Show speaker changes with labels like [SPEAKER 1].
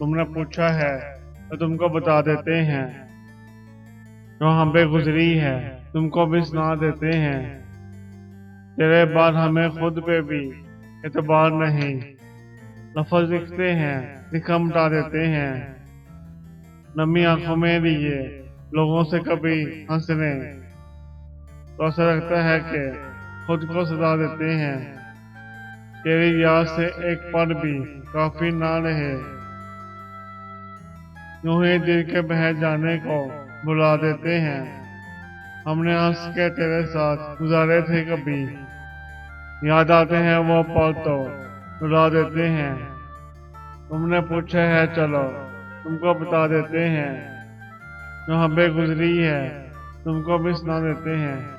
[SPEAKER 1] तुमने पूछा है तो तुमको बता देते हैं। जो हम पे गुजरी है तुमको भी सुना देते हैं। तेरे बाद हमें खुद पे भी एतबार नहीं। लफ्ज लिखते हैं लिखा मिटा देते हैं। नमी आंखों में लिए लोगों से कभी हंसने तो ऐसा लगता है कि खुद को सजा देते हैं। तेरी याद से एक पल भी काफी ना रहे। यूं ही दिल के बह जाने को बुला देते हैं। हमने हंस के तेरे साथ गुजारे थे कभी। याद आते हैं वो पल तो रुला देते हैं। तुमने पूछा है चलो तुमको बता देते हैं। जो हमें गुजरी है तुमको भी सुना देते हैं।